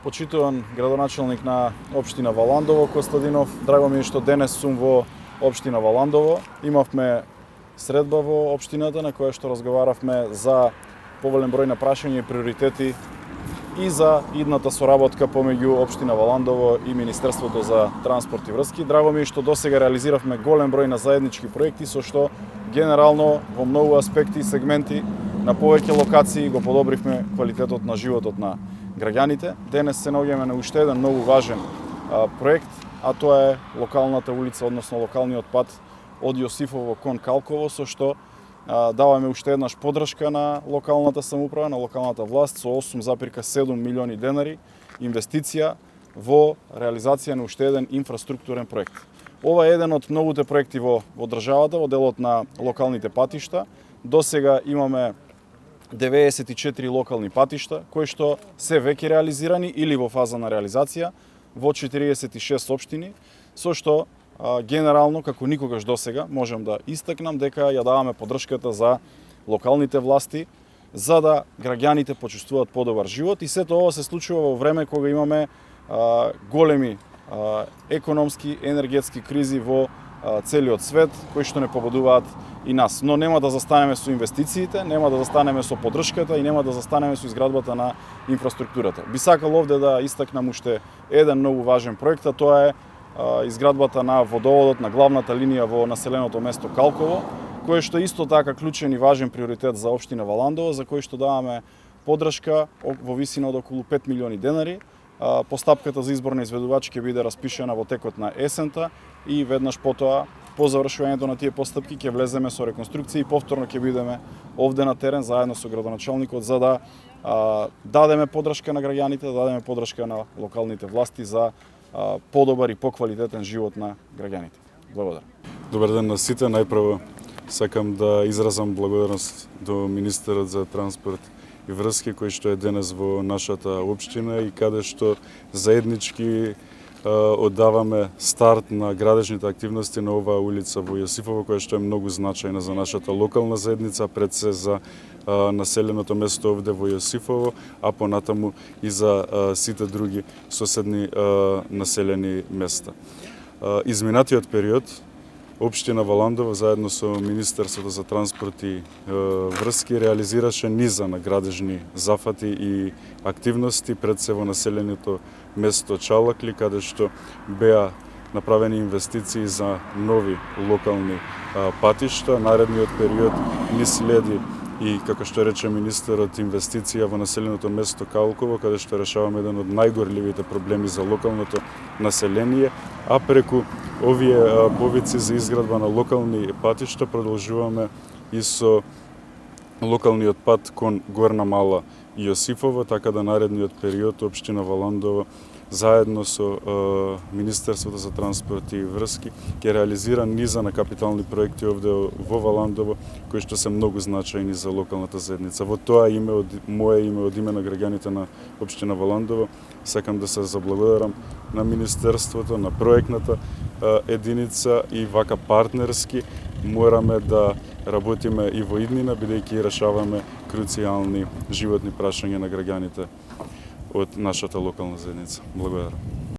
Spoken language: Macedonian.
почитуван градоначалник на општина Валандово Костадинов. Драго ми е што денес сум во општина Валандово. Имавме средба во општината на која што разговаравме за поволен број на прашања и приоритети и за идната соработка помеѓу општина Валандово и Министерството за транспорт и врски. Драго ми е што досега реализиравме голем број на заеднички проекти со што генерално во многу аспекти и сегменти на повеќе локации го подобривме квалитетот на животот на граѓаните. Денес се наоѓаме на уште еден многу важен проект, а тоа е локалната улица, односно локалниот пат од Јосифово кон Калково, со што даваме уште еднаш поддршка на локалната самоуправа, на локалната власт со 8,7 милиони денари инвестиција во реализација на уште еден инфраструктурен проект. Ова е еден од многуте проекти во државата, во делот на локалните патишта. Досега имаме 94 локални патишта, кои што се веќе реализирани или во фаза на реализација во 46 општини, со што генерално, како никогаш досега, можем да истакнам дека ја даваме поддршката за локалните власти, за да граѓаните почувствуваат подобар живот, и сето ова се случува во време кога имаме големи економски, енергетски кризи во целиот свет, кои што не погодуваат и нас. Но нема да застанеме со инвестициите, нема да застанеме со поддршката и нема да застанеме со изградбата на инфраструктурата. Би сакал овде да истакнам уште еден многу важен проект, а тоа е изградбата на водоводот на главната линија во населеното место Калково, кое што исто така клучен и важен приоритет за општина Валандово, за кој што даваме поддршка во висина од околу 5 милиони денари. Постапката за избор на изведувач ќе биде распишена во текот на есента и веднаш потоа, по завршувањето на тие постапки, ќе влеземе со реконструкција и повторно ќе бидеме овде на терен заедно со градоначалникот за да дадеме поддршка на граѓаните, да дадеме поддршка на локалните власти за подобар и поквалитетен живот на граѓаните. Благодарам. Добар ден на сите. Најпрво сакам да изразам благодарност до министерот за транспорт и врски кој што е денес во нашата општина и каде што заеднички оддаваме старт на градежните активности на оваа улица во Јосифово, која што е многу значајна за нашата локална заедница, пред се за населеното место овде во Јосифово, а понатаму и за сите други соседни населени места. Изминатиот период општина Валандово заедно со Министерството за транспорт и врски реализираше низа на градежни зафати и активности пред се во населеното место Чалакли, каде што беа направени инвестиции за нови локални патишта. Наредниот период ни следи и, како што рече министерот, инвестиција во населеното место Калково, каде што решаваме еден од најгорливите проблеми за локалното население, а преку овие повици за изградба на локални патишта продолжуваме и со локалниот пат кон Горна Мала и Јосифово, така да наредниот период општина Валандово заедно со Министерството за транспорт и врски ќе реализира низа на капитални проекти овде во Валандово, кои што се многу значајни за локалната заедница. Во тоа име, од мое име, од име на граѓаните на општина Валандово, сакам да се заблагодарам на Министерството, на проектната единица и вака партнерски мораме да работиме и во иднина, бидејќи решаваме круцијални животни прашања на граѓаните од нашата локална заедница. Благодарам.